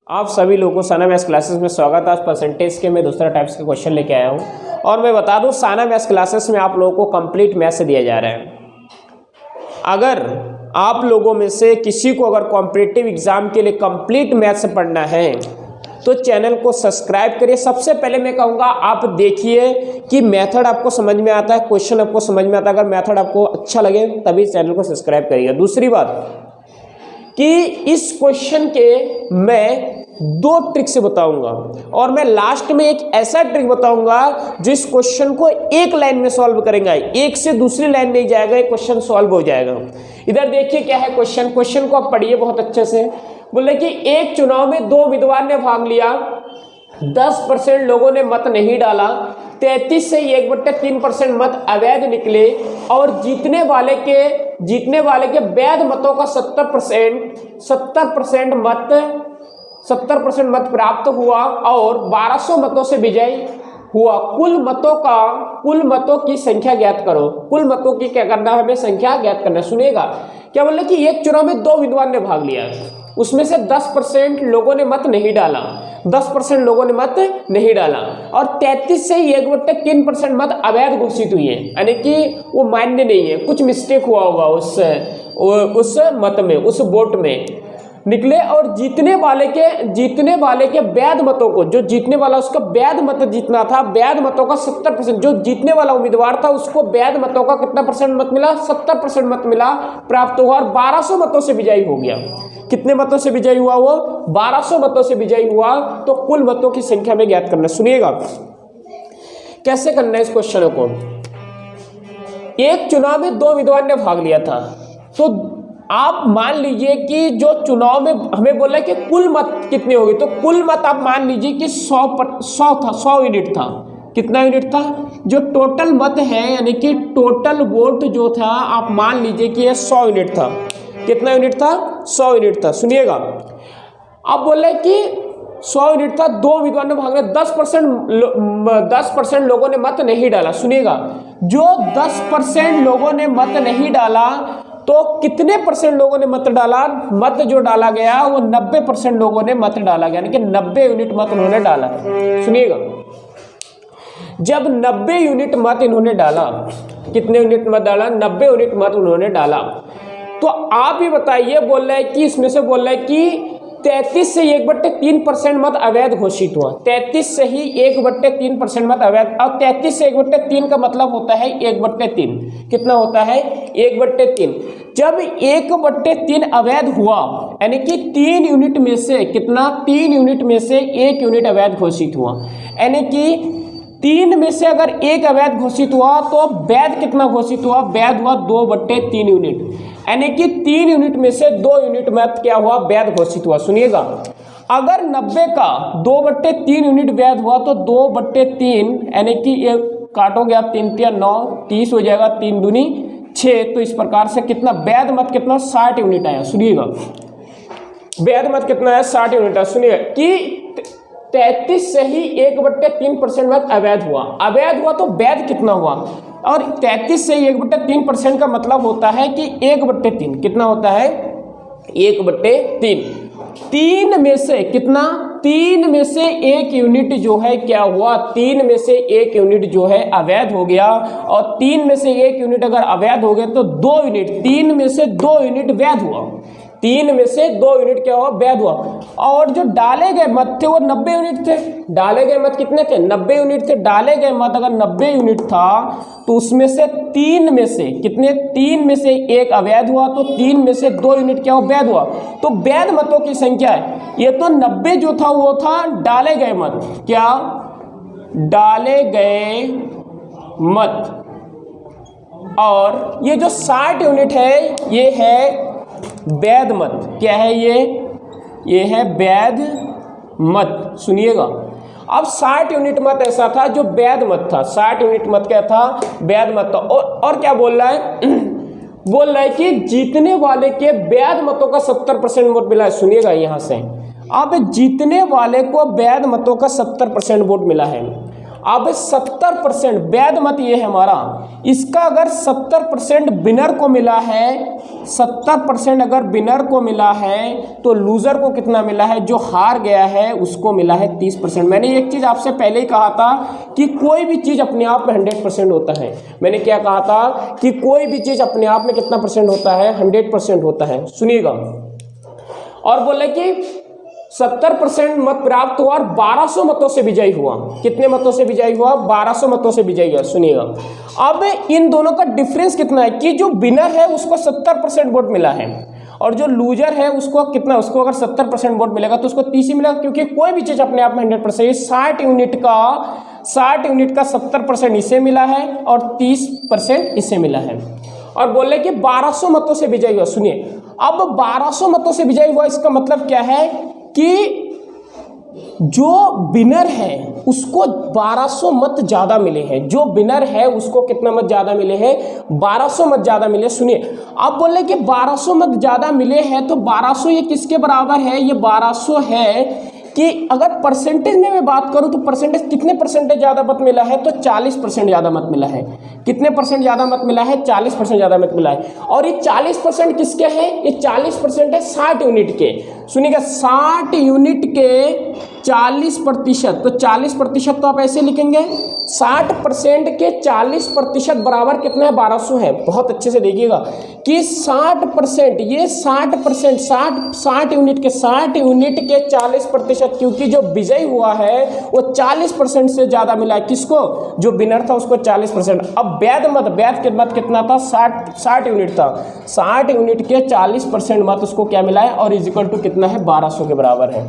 आप सभी लोगों को साना मैथ्स क्लासेस में स्वागत है। आज परसेंटेज के मैं दूसरा टाइप्स के क्वेश्चन लेके आया हूँ और मैं बता दूँ साना मैथ्स क्लासेस में आप लोगों को कंप्लीट मैथ्स दिया जा रहा है। अगर आप लोगों में से किसी को अगर कॉम्पिटिटिव एग्जाम के लिए कंप्लीट मैथ्स पढ़ना है तो चैनल को सब्सक्राइब करिए। सबसे पहले मैं कहूँगा आप देखिए कि मेथड आपको समझ में आता है, क्वेश्चन आपको समझ में आता है। अगर मेथड आपको अच्छा लगे तभी चैनल को सब्सक्राइब करिएगा। दूसरी बात कि इस क्वेश्चन के मैं दो ट्रिक से बताऊंगा और मैं लास्ट में एक ऐसा ट्रिक बताऊंगा जो इस क्वेश्चन को एक लाइन में सॉल्व करेंगे, एक से दूसरी लाइन नहीं जाएगा, ये क्वेश्चन सॉल्व हो जाएगा। इधर देखिए क्या है क्वेश्चन को आप पढ़िए बहुत अच्छे से। बोले कि एक चुनाव में दो उम्मीदवार ने भाग लिया, 10% लोगों ने मत नहीं डाला, 33 से 1/3% मत अवैध निकले और जीतने वाले के वैध मतों का 70% मत प्राप्त हुआ और 1200 मतों से विजयी हुआ। कुल मतों की संख्या ज्ञात करो। कुल मतों की क्या करना है, हमें संख्या ज्ञात करना। सुनिएगा क्या बोले कि एक चुनाव में दो उम्मीदवार ने भाग लिया, उसमें से 10% लोगों ने मत नहीं डाला, 10% लोगों ने मत नहीं डाला और 33 से 1/3% मत अवैध घोषित हुई है, यानी कि वो मान्य नहीं है, कुछ मिस्टेक हुआ होगा उस मत में, उस वोट में निकले और जीतने वाले के वैध मतों को, जो जीतने वाला उसका वैध मत जीतना था, वैध मतों का 70%, जो जीतने वाला उम्मीदवार था उसको वैध मतों का कितना परसेंट मत मिला, 70% मत मिला, प्राप्त हुआ और 1200 मतों से विजयी हो गया। कितने मतों से विजयी हुआ वो? 1200 मतों से विजयी हुआ। तो कुल मतों की संख्या में ज्ञात करना। सुनिएगा कैसे करना है इस क्वेश्चन को। एक चुनाव में दो उम्मीदवार ने भाग लिया था, तो आप मान लीजिए कि जो चुनाव में हमें बोला कि कुल मत कितने होंगे, तो कुल मत आप मान लीजिए कि 100 यूनिट था। कितना यूनिट था? जो टोटल मत है यानी कि टोटल वोट जो था आप मान लीजिए कि ये 100 यूनिट था। कितना यूनिट था? 100 यूनिट था। सुनिएगा अब बोले कि 100 यूनिट था, दो उम्मीदवार ने भाग लिया, 10% लोगों ने मत नहीं डाला। सुनिएगा जो 10% लोगों ने मत नहीं डाला तो कितने परसेंट लोगों ने मत डाला? मत जो डाला गया वो 90% लोगों ने मत डाला गया, यानी कि 90 यूनिट मत उन्होंने डाला। सुनिएगा जब 90 यूनिट मत इन्होंने डाला, कितने यूनिट मत डाला? 90 यूनिट मत उन्होंने डाला। तो आप ही बताइए, बोल रहा है कि इसमें से बोल रहा है कि 33 से 1/3% मत अवैध घोषित हुआ। 33 से ही 1/3% मत अवैध, और 33 से 1/3 का मतलब होता है 1/3। कितना होता है? 1/3। जब 1/3 अवैध हुआ यानी कि 3 यूनिट में से कितना? 3 यूनिट में से 1 यूनिट अवैध घोषित हुआ, यानी कि 3 में से अगर 1 अवैध घोषित हुआ तो वैध कितना घोषित हुआ? वैध हुआ 2/3 यूनिट, यानी कि 3 यूनिट में से 2 यूनिट मत क्या हुआ? वैध घोषित हुआ। सुनिएगा अगर 90 का 2/3 यूनिट वैध हुआ तो 2/3 यानी कि ये काटोगे आप, 3 या 9, 30 हो जाएगा, 3 दूनी 6। तो इस प्रकार से कितना वैध मत कितना? 60 यूनिट आया। सुनिएगा वैध मत कितना है? 60 यूनिट है। सुनिएगा कि 33 से ही 1/3% मत अवैध हुआ। अवैध हुआ तो वैध कितना हुआ? और 33 से 1/3% का मतलब होता है कि 1/3 कितना होता है? 1/3। 3 में से कितना? 3 में से 1 यूनिट जो है क्या हुआ? 3 में से 1 यूनिट जो है अवैध हो गया, और 3 में से 1 यूनिट अगर अवैध हो गया तो 2 यूनिट, 3 में से 2 यूनिट वैध हुआ। 3 में से 2 यूनिट क्या हुआ? वैध हुआ। और जो डाले गए मत थे वो 90 यूनिट थे। डाले गए मत कितने थे? 90 यूनिट थे। डाले गए मत अगर 90 यूनिट था तो उसमें से 3 में से कितने? 3 में से 1 अवैध हुआ, तो 3 में से 2 यूनिट क्या हुआ? वैध हुआ। तो वैध मतों की संख्या है ये, तो 90 जो था वो था डाले गए मत। क्या? डाले गए मत। और ये जो 60 यूनिट है ये है वैध मत। क्या है ये है वैध मत। सुनिएगा अब 60 यूनिट मत ऐसा था जो वैध मत था। 60 यूनिट मत क्या था? वैध मत था। और क्या बोल रहा है? बोल रहा है कि जीतने वाले के वैध मतों का 70% वोट मिला है। सुनिएगा यहाँ से, अब जीतने वाले को वैध मतों का 70% वोट मिला है अब 70% वैध मत ये है हमारा, इसका अगर 70% विनर को मिला है, 70% अगर विनर को मिला है तो लूजर को कितना मिला है, जो हार गया है उसको मिला है 30%। मैंने एक चीज़ आपसे पहले ही कहा था कि कोई भी चीज़ अपने आप में 100% होता है। मैंने क्या कहा था कि कोई भी चीज़ अपने आप में कितना परसेंट होता है, 100% होता है। सुनिएगा, और बोले कि 70% मत प्राप्त हुआ और 1200 मतों से विजयी हुआ। कितने मतों से विजयी हुआ? 1200 मतों से विजयी हुआ। सुनिएगा, अब इन दोनों का डिफरेंस कितना है कि जो विनर है उसको 70% वोट मिला है और जो लूजर है उसको कितना, उसको अगर 70% वोट मिलेगा तो उसको 30 ही मिलेगा, क्योंकि कोई भी चीज़ अपने आप में 100%। 60 यूनिट का 70% इसे मिला है और 30% इसे मिला है। और बोले कि 1200 मतों से विजयी हुआ। सुनिए, अब 1200 मतों से विजयी हुआ, इसका मतलब क्या है कि जो विनर है उसको 1200 मत ज़्यादा मिले हैं। जो विनर है उसको कितना मत ज़्यादा मिले हैं? 1200 मत ज़्यादा मिले। सुनिए, अब बोले कि 1200 मत ज़्यादा मिले हैं तो 1200 ये किसके बराबर है? ये 1200 है कि अगर परसेंटेज में मैं बात करूं तो परसेंटेज कितने परसेंटेज ज़्यादा मत मिला है? तो 40% ज़्यादा मत मिला है। कितने परसेंट ज़्यादा मत मिला है? 40% ज़्यादा मत मिला है। और ये 40% किसके हैं? ये 40% है 60 यूनिट के। सुनिएगा, 60 यूनिट के 40%, तो 40% तो आप ऐसे लिखेंगे, 60% के 40% बराबर कितना है? 1200 है। बहुत अच्छे से देखिएगा कि 60%, ये 60%, 60 यूनिट के 40%, क्योंकि जो विजयी हुआ है वो 40% से ज़्यादा मिला है। किसको? जो विनर था उसको 40%। अब वैध मत कितना था? 60 यूनिट था। 60 यूनिट के 40% मत उसको क्या मिला है? और इज इक्वल टू कितना है? 1200 के बराबर है।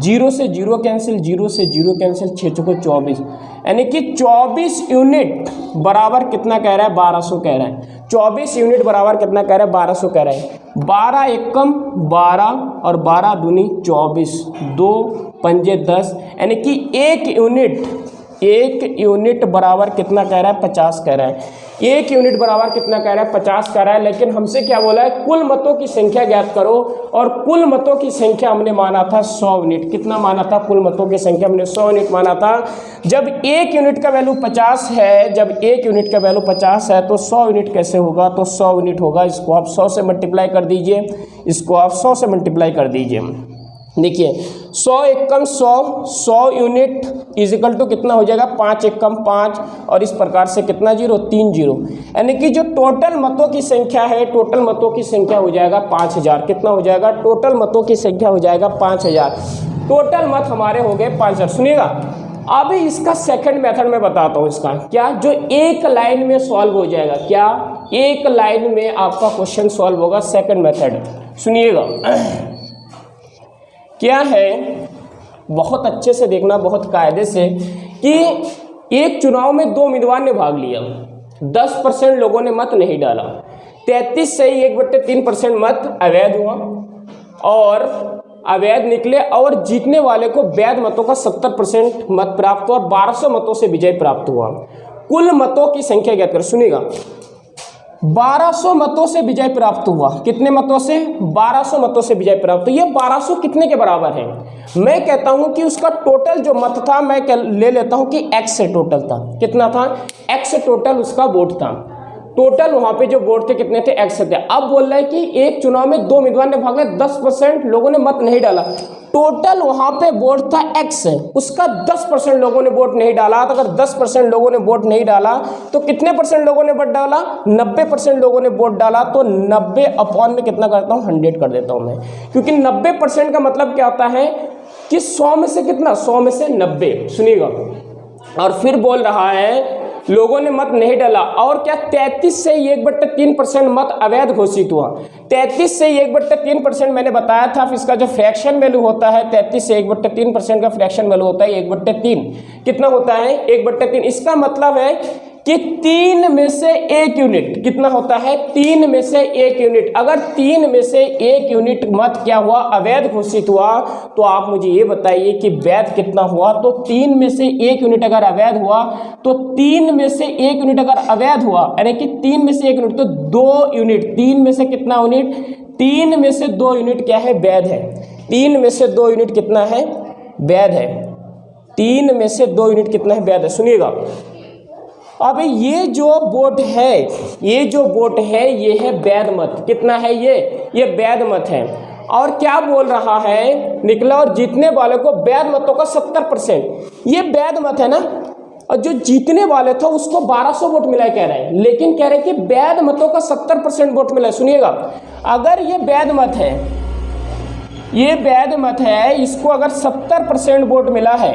0 से 0 कैंसिल, 0 से 0 कैंसिल, 6 चौको 24, यानी कि 24 यूनिट बराबर कितना कह रहा है? 1200 कह रहा है। 24 यूनिट बराबर कितना कह रहा है? 1200 कह रहा है। 12 एकम 12 और 12 दूनी 24, 2 पंजे 10, यानी कि 1 यूनिट बराबर कितना कह रहा है? 50 कह रहा है। 1 यूनिट बराबर कितना कह रहा है? 50 कह रहा है। लेकिन हमसे क्या बोला है? कुल मतों की संख्या ज्ञात करो, और कुल मतों की संख्या हमने माना था 100 यूनिट। कितना माना था? कुल मतों की संख्या हमने 100 यूनिट माना था। जब 1 यूनिट का वैल्यू 50 है, जब 1 यूनिट का वैल्यू 50 है तो 100 यूनिट कैसे होगा? तो 100 यूनिट होगा, इसको आप 100 से मल्टीप्लाई कर दीजिए, इसको आप 100 से मल्टीप्लाई कर दीजिए। देखिए, 100 एकम 100 यूनिट इज इक्वल टू कितना हो जाएगा? 5 एकम 5, और इस प्रकार से कितना 0? 3 0, यानी कि जो टोटल मतों की संख्या है, टोटल मतों की संख्या हो जाएगा 5000। कितना हो जाएगा? टोटल मतों की संख्या हो जाएगा 5000। टोटल मत हमारे हो गए 5000। सुनिएगा, अब इसका सेकंड मेथड मैं बताता हूँ। इसका क्या? जो एक लाइन में सॉल्व हो जाएगा। क्या? एक लाइन में आपका क्वेश्चन सॉल्व होगा। सेकंड मेथड सुनिएगा क्या है, बहुत अच्छे से देखना, बहुत कायदे से, कि एक चुनाव में 2 उम्मीदवार ने भाग लिया, 10% लोगों ने मत नहीं डाला, 33 से 1/3% मत अवैध हुआ और अवैध निकले, और जीतने वाले को वैध मतों का 70% मत प्राप्त हुआ और 1200 मतों से विजय प्राप्त हुआ। कुल मतों की संख्या ज्ञात कर। सुनिएगा, 1200 मतों से विजय प्राप्त हुआ। कितने मतों से? 1200 मतों से विजय प्राप्त। ये 1200 कितने के बराबर है? मैं कहता हूं कि उसका टोटल जो मत था, मैं ले लेता हूं कि x से टोटल था। कितना था? x से टोटल उसका वोट था। टोटल वहां पे जो वोट थे कितने थे? x थे। अब बोल रहा है कि एक चुनाव में 2 उम्मीदवार ने भाग लिया, 10% लोगों ने मत नहीं डाला, टोटल वहां पे वोट था x, उसका 10% लोगों ने वोट नहीं डाला। तो अगर 10% लोगों ने वोट नहीं डाला तो कितने परसेंट लोगों ने वोट डाला? 90% लोगों ने वोट डाला। तो 90 अपॉन में कितना करता हूँ? 100 कर देता हूँ मैं, क्योंकि 90% का मतलब क्या होता है कि 100 में से कितना? 100 में से 90। सुनिएगा, और फिर बोल रहा है लोगों ने मत नहीं डाला, और क्या? 33 से 1/3% मत अवैध घोषित हुआ। 33 से 1/3% मैंने बताया था, इसका जो फ्रैक्शन वैल्यू होता है, 33 से 1/3% का फ्रैक्शन वैल्यू होता है 1/3। कितना होता है? 1/3। इसका मतलब है कि 3 में से 1 यूनिट कितना होता है? 3 में से 1 यूनिट। अगर 3 में से 1 यूनिट मत क्या हुआ? अवैध घोषित हुआ। तो आप मुझे ये बताइए कि वैध कितना हुआ? तो 3 में से 1 यूनिट अगर अवैध हुआ, तो 3 में से 1 यूनिट अगर अवैध हुआ, यानी कि 3 में से 1 यूनिट, तो 2 यूनिट। 3 में से कितना यूनिट? 3 में से 2 यूनिट क्या है? वैध है। 3 में से 2 यूनिट कितना है? वैध है। 3 में से 2 यूनिट कितना है, वैध है। सुनिएगा, अब ये जो वोट है, ये जो वोट है ये है वैध मत। कितना है ये वैध मत है। और क्या बोल रहा है, निकला और जीतने वाले को वैध मतों का 70%, ये वैध मत है ना। और जो जीतने वाले थे उसको 1200 वोट मिला कह रहे हैं, लेकिन कह रहे हैं कि वैध मतों का 70% वोट मिला है। सुनिएगा, अगर ये वैध मत है, ये वैध मत है, इसको अगर 70% वोट मिला है,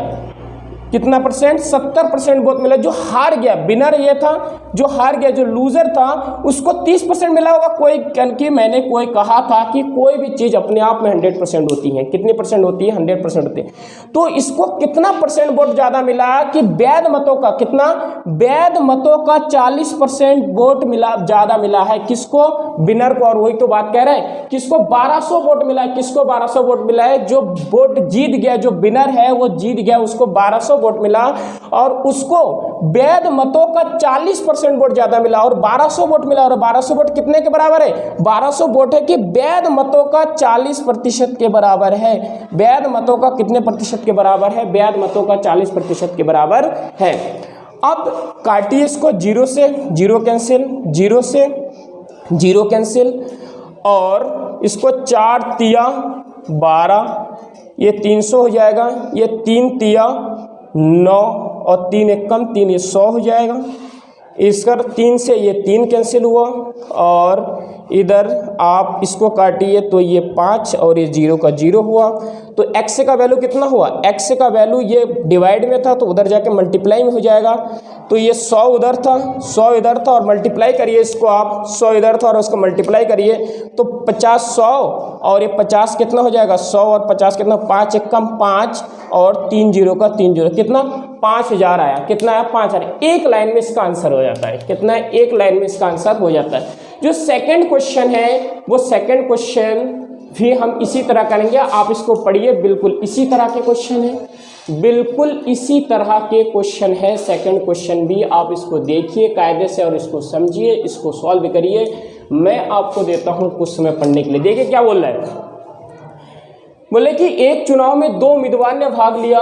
कितना परसेंट, 70% वोट मिला। जो हार गया, विनर ये था, जो हार गया, जो लूजर था, उसको 30% मिला होगा। कोई क्योंकि मैंने कोई कहा था कि कोई भी चीज़ अपने आप में 100% होती है। कितनी परसेंट होती है, 100% होती है। तो इसको कितना परसेंट वोट ज़्यादा मिला कि वैध मतों का कितना, वैध मतों का 40% वोट मिला, ज़्यादा मिला है। किसको, विनर को। और वही तो बात कह रहे हैं, किसको 1200 वोट मिला है, किसको 1200 वोट मिला है। जो वोट जीत गया, जो विनर है वो जीत गया, उसको 1200 वोट मिला। और उसको वैध मतों का 40% वोट ज्यादा मिला, और 1200 वोट मिला। और 1200 वोट कितने के बराबर है, 1200 वोट है कि वैध मतों का 40% के बराबर है। वैध मतों का कितने प्रतिशत के बराबर है, वैध मतों का 40% के बराबर है। अब काटिए इसको, 0 से 0 कैंसिल, 0 से 0 कैंसिल, और इसको 4 तिया 12, ये 300 हो जाएगा। ये 3 तिया 9 और 3 एकम 3, ये 100 हो जाएगा। इसका 3 से ये 3 कैंसिल हुआ, और इधर आप इसको काटिए तो ये 5 और ये 0 का 0 हुआ। तो x का वैल्यू कितना हुआ, x का वैल्यू ये डिवाइड में था तो उधर जाके मल्टीप्लाई में हो जाएगा। तो ये 100 उधर था, 100 इधर था, और मल्टीप्लाई करिए इसको आप, 100 इधर था और उसको मल्टीप्लाई करिए तो 50 100, और ये 50 कितना हो जाएगा, 100 और 50 कितना, 5 एकम 5 और 3 0 का 3 0, कितना 5000 आया। कितना आया, 5000। एक लाइन में इसका आंसर हो जाता है। कितना है, एक लाइन में इसका आंसर हो जाता है। जो सेकंड क्वेश्चन है वो सेकंड क्वेश्चन भी हम इसी तरह करेंगे। आप इसको पढ़िए, बिल्कुल इसी तरह के क्वेश्चन है, बिल्कुल इसी तरह के क्वेश्चन है। सेकंड क्वेश्चन भी आप इसको देखिए कायदे से और इसको समझिए, इसको सॉल्व करिए। मैं आपको देता हूं कुछ समय पढ़ने के लिए। देखिए क्या बोल रहा है, बोले कि एक चुनाव में 2 उम्मीदवार ने भाग लिया,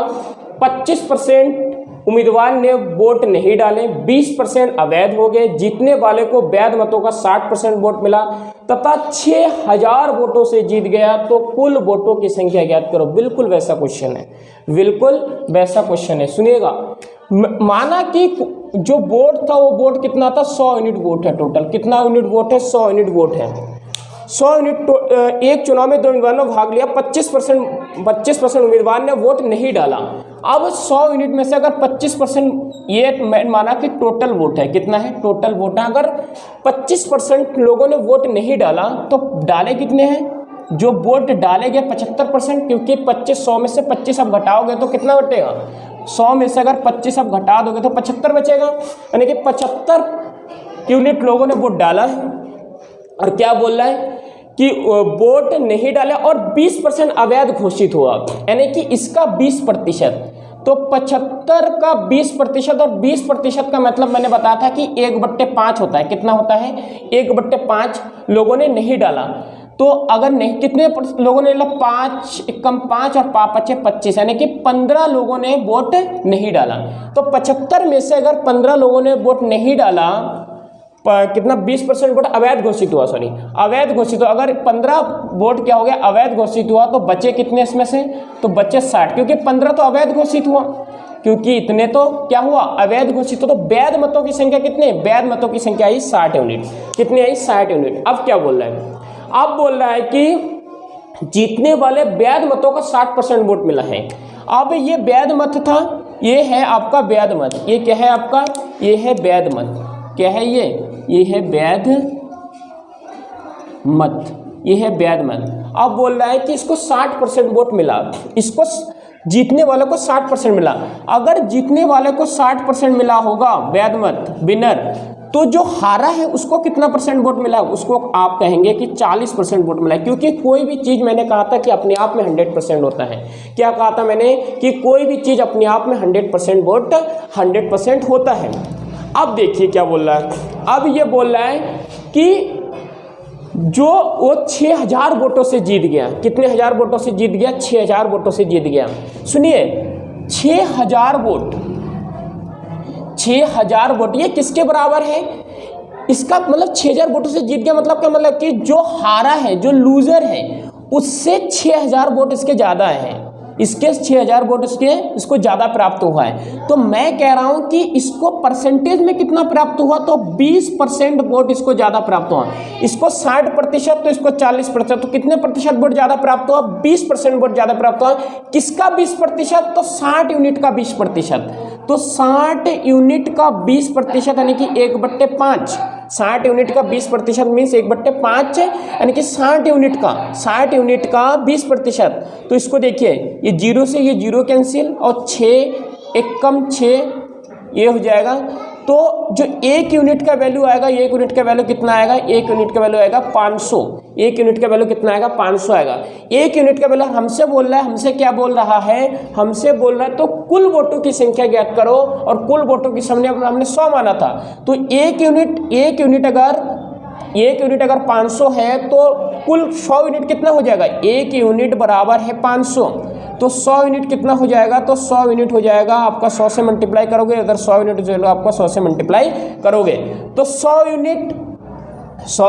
25% उम्मीदवार ने वोट नहीं डाले, 20% अवैध हो गए, जीतने वाले को वैध मतों का 60% वोट मिला तथा 6000 वोटों से जीत गया, तो कुल वोटों की संख्या ज्ञात करो। बिल्कुल वैसा क्वेश्चन है, बिल्कुल वैसा क्वेश्चन है। सुनिएगा, माना कि जो वोट था वो वोट कितना था, 100 यूनिट वोट है टोटल। कितना यूनिट वोट है, 100 यूनिट वोट है। 100 यूनिट, एक चुनाव में 2 उम्मीदवार ने भाग लिया, 25% उम्मीदवार ने वोट नहीं डाला। अब 100 यूनिट में से अगर 25%, ये माना कि टोटल वोट है, कितना है, टोटल वोट है। अगर 25% लोगों ने वोट नहीं डाला तो डाले कितने हैं, जो वोट डाले गए 75%, क्योंकि 100 में से 25 आप घटाओगे तो कितना बचेगा, 100 में से अगर 25 आप घटा दोगे तो 75 बचेगा। यानी कि 75 यूनिट लोगों ने वोट डाला है। और क्या बोल रहा है कि वोट नहीं डाला और 20% अवैध घोषित हुआ, यानी कि इसका 20%। तो 75 का 20%, और 20% का मतलब मैंने बताया था कि 1/5 होता है। कितना होता है, 1/5 लोगों ने नहीं डाला। तो अगर नहीं, कितने लोगों ने, 5 एकम 5 और 5 25, यानी कि 15 लोगों ने वोट नहीं डाला। तो 75 में से अगर 15 लोगों ने वोट नहीं डाला, कितना, 20% वोट अवैध घोषित हुआ, सॉरी अवैध घोषित हुआ। अगर 15 वोट क्या हो गया, अवैध घोषित हुआ, तो बचे कितने इसमें से, तो बचे 60, क्योंकि 15 तो अवैध घोषित हुआ, क्योंकि इतने तो क्या हुआ, अवैध घोषित हुआ। तो वैध मतों की संख्या कितने, वैध मतों की संख्या आई 60 यूनिट। कितनी आई, 60 यूनिट। अब क्या बोल रहा है, अब बोल रहा है कि जीतने वाले वैध मतों का 60% वोट मिला है। अब ये वैध मत था, ये है आपका वैध मत। ये क्या है आपका, ये है वैध मत। क्या है ये है वैध मत, ये है वैध मत। अब बोल रहा है कि इसको 60% वोट मिला, इसको जीतने वाले को 60% मिला। अगर जीतने वाले को 60% मिला होगा वैध मत, विनर, तो जो हारा है उसको कितना परसेंट वोट मिला, उसको आप कहेंगे कि 40% वोट मिला। क्योंकि कोई भी चीज़, मैंने कहा था कि अपने आप में 100% होता है। क्या कहा था मैंने, कि कोई भी चीज़ अपने आप में 100% वोट 100% होता है। अब देखिए क्या बोल रहा है, अब ये बोल रहा है कि जो वो 6000 वोटों से जीत गया, कितने हजार वोटों से जीत गया, 6000 वोटों से जीत गया। सुनिए, 6000 वोट, 6000 वोट ये किसके बराबर है? इसका मतलब 6000 वोटों से जीत गया, मतलब क्या मतलब कि जो हारा है, जो लूजर है, उससे 6000 वोट इसके ज़्यादा है, इसके 6000 वोट इसको ज़्यादा प्राप्त हुआ है। तो मैं कह रहा हूँ कि इसको परसेंटेज में कितना प्राप्त हुआ, तो 20% वोट इसको ज़्यादा प्राप्त हुआ। इसको 60% तो इसको 40%, तो कितने प्रतिशत वोट ज़्यादा प्राप्त हुआ? 20% वोट ज़्यादा प्राप्त हुआ। किसका 20%? तो 60 यूनिट का 20%। तो 60 यूनिट का 20% यानी कि 1/5। 60 यूनिट का 20% मीन्स 1/5, यानी कि 60 यूनिट का 20%। तो इसको देखिए, ये जीरो से ये जीरो कैंसिल, और 6 एक कम 6 ये हो जाएगा। तो जो 1 यूनिट का वैल्यू आएगा, 1 यूनिट का वैल्यू कितना आएगा? 1 यूनिट का वैल्यू आएगा 500। 1 यूनिट का वैल्यू कितना आएगा? 500 आएगा। 1 यूनिट का वैल्यू हमसे बोल रहा है, हमसे क्या बोल रहा है? हमसे बोल रहा है तो कुल वोटों की संख्या ज्ञात करो, और कुल वोटों की संख्या हमने 100 माना था। तो 1 यूनिट अगर 500 है तो कुल 100 यूनिट कितना हो जाएगा? 1 यूनिट बराबर है 500। तो 100 यूनिट कितना हो जाएगा? तो 100 यूनिट हो जाएगा आपका 100 से मल्टीप्लाई करोगे, अगर 100 यूनिट जो आपका 100 से मल्टीप्लाई करोगे तो 100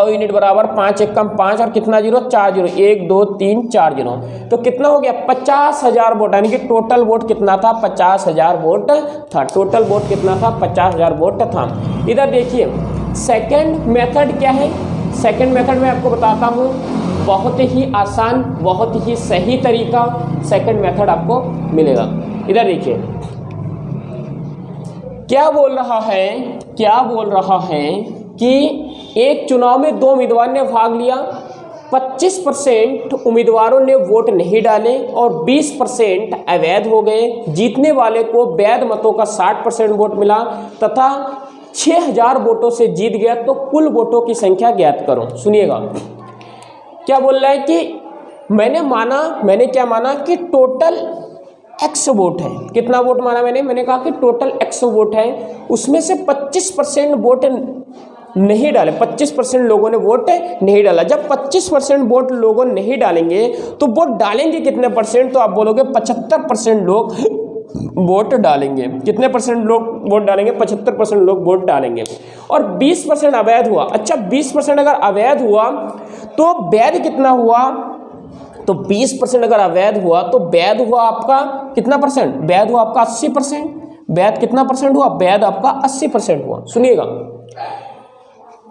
यूनिट बराबर 5 एक कम 5, और कितना जीरो? 4 zero, 1 2 3 4 zero. तो कितना हो गया? 50,000 वोट, यानी कि टोटल वोट कितना था? 50,000 वोट था। टोटल वोट कितना था? 50,000 वोट था। इधर देखिए सेकेंड मेथड क्या है। सेकेंड मेथड में आपको बताता हूँ, बहुत ही आसान, बहुत ही सही तरीका सेकंड मेथड आपको मिलेगा। इधर देखिए क्या बोल रहा है कि एक चुनाव में 2 उम्मीदवार ने भाग लिया, 25% उम्मीदवारों ने वोट नहीं डाले और 20% अवैध हो गए। जीतने वाले को वैध मतों का 60% वोट मिला तथा 6000 वोटों से जीत गया। तो कुल वोटों की संख्या ज्ञात करो। सुनिएगा क्या बोल रहा है कि मैंने क्या माना कि टोटल x वोट है। कितना वोट माना मैंने कहा कि टोटल x वोट है, उसमें से 25% वोट नहीं डाले, 25% लोगों ने वोट नहीं डाला। जब 25% वोट लोगों नहीं डालेंगे तो वोट डालेंगे कितने परसेंट? तो आप बोलोगे 75% लोग वोट डालेंगे। कितने परसेंट लोग वोट डालेंगे? 75% लोग वोट डालेंगे। और 20% अवैध हुआ। अच्छा 20% अगर अवैध हुआ तो वैध कितना हुआ? तो 20% अगर अवैध हुआ तो वैध हुआ आपका कितना परसेंट? वैध हुआ आपका 80%। वैध कितना परसेंट हुआ? वैध आपका 80% हुआ। सुनिएगा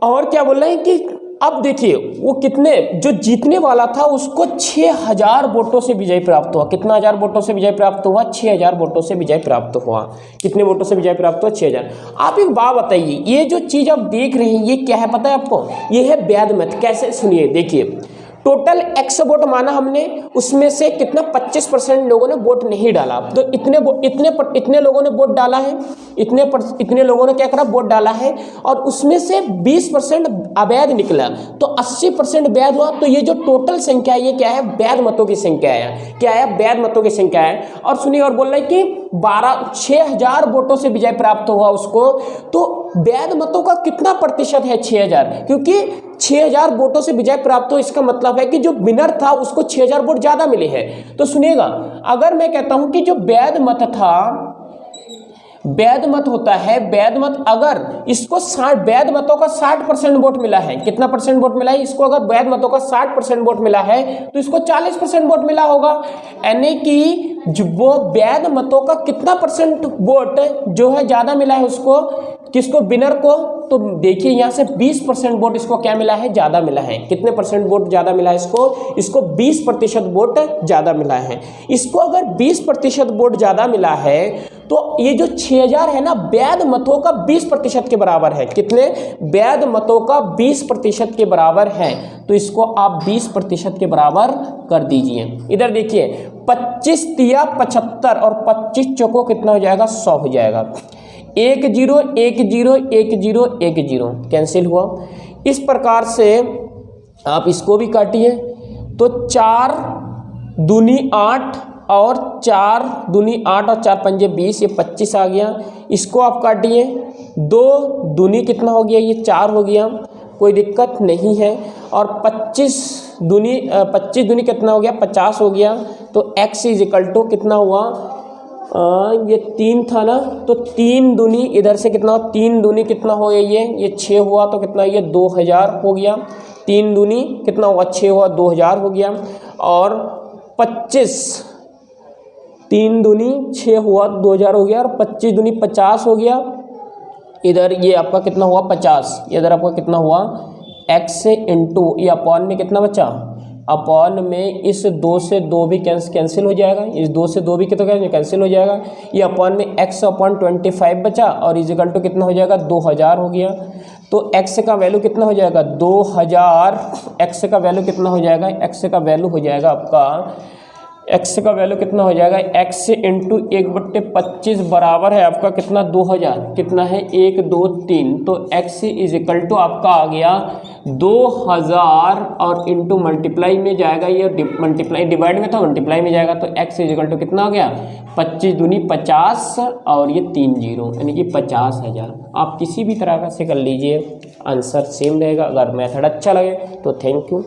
और क्या बोल रहे हैं कि अब देखिए वो कितने, जो जीतने वाला था उसको 6000 वोटों से विजय प्राप्त हुआ। कितना हजार वोटों से विजय प्राप्त हुआ? 6000 वोटों से विजय प्राप्त हुआ। कितने वोटों से विजय प्राप्त हुआ? 6000। आप एक बात बताइए, ये जो चीज़ आप देख रहे हैं ये क्या है पता है आपको? ये है वैध मत। कैसे? सुनिए देखिए, टोटल x वोट माना हमने, उसमें से कितना 25% लोगों ने वोट नहीं डाला। तो इतने लोगों ने वोट डाला है, इतने लोगों ने क्या करा? वोट डाला है, और उसमें से 20% अवैध निकला, तो 80% वैध हुआ। तो ये जो टोटल संख्या है ये क्या है? वैध मतों की संख्या है। क्या है? वैध मतों की संख्या है। और सुनिए और बोल रहे हैं कि 6000 वोटों से विजय प्राप्त हुआ उसको। तो वैध मतों का कितना प्रतिशत है? 6000, क्योंकि 6000 वोटों से विजय प्राप्त हो, इसका मतलब है कि जो विनर था उसको 6000 वोट ज्यादा मिले हैं। तो सुनिएगा, अगर मैं कहता हूं कि जो वैध मत था, वैध मत होता है, वैध मत अगर इसको वैध मतों का 60% वोट मिला है। कितना परसेंट वोट मिला है इसको? अगर वैध मतों का 60% वोट मिला है तो इसको 40% वोट मिला होगा। यानी कि वो वैध मतों का कितना परसेंट वोट जो है ज्यादा मिला है उसको, किसको? विनर को। तो देखिए यहाँ से 20% वोट इसको क्या मिला है? ज्यादा मिला है। कितने परसेंट वोट ज्यादा मिला है इसको? 20% वोट ज्यादा मिला है। इसको अगर 20% वोट ज्यादा मिला है तो ये जो 6000 है ना, वैध मतों का 20% के बराबर है। कितने? वैध मतों का 20% के बराबर है। तो इसको आप 20% के बराबर कर दीजिए। इधर देखिए 25 तिया 75 और 25 चौको कितना हो जाएगा? 100 हो जाएगा। 1 0 1 0 1 0 1 0 कैंसिल हुआ। इस प्रकार से आप इसको भी काटिए तो 4 दूनी 8 और 4 दूनी 8 और 4 पंजे 20, ये 25 आ गया। इसको आप काटिए, 2 दूनी कितना हो गया? ये 4 हो गया, कोई दिक्कत नहीं है। और 25 दूनी कितना हो गया? 50 हो गया। तो x इज इक्वल टू कितना हुआ? ये 3 था ना, तो 3 दूनी इधर से कितना, 3 दूनी कितना हो ये 6 हुआ, तो कितना ये 2000 हो गया। 3 दूनी कितना हुआ 6 हुआ, 2000 हो गया। और 25, 3 दूनी 6 हुआ 2000 हो गया, और 25 दूनी 50 हो गया। इधर ये आपका कितना हुआ 50, इधर आपका कितना हुआ x इंटू ये अपॉन में कितना बचा, अपॉन में इस 2 से 2 भी कैंसिल हो जाएगा, इस 2 से 2 भी कितना कैंसिल हो जाएगा। ये अपॉन में x अपॉन 25 बचा, और इजिकल टू कितना हो जाएगा 2000 हो गया। तो x का वैल्यू कितना हो जाएगा 2000, x का वैल्यू कितना हो जाएगा, x का वैल्यू हो जाएगा आपका, x का वैल्यू कितना हो जाएगा, x इंटू 1/25 बराबर है आपका कितना 2000, कितना है 1 2 3। तो x इज इक्वल टू आपका आ गया 2000, और इंटू मल्टीप्लाई में जाएगा, ये मल्टीप्लाई डिवाइड में था, मल्टीप्लाई में जाएगा, तो x इज इक्वल टू कितना आ गया 25 दूनी 50, और ये 3 जीरो यानी कि 50,000। आप किसी भी तरह का से कर लीजिए, आंसर सेम रहेगा। अगर मेथड अच्छा लगे तो थैंक यू।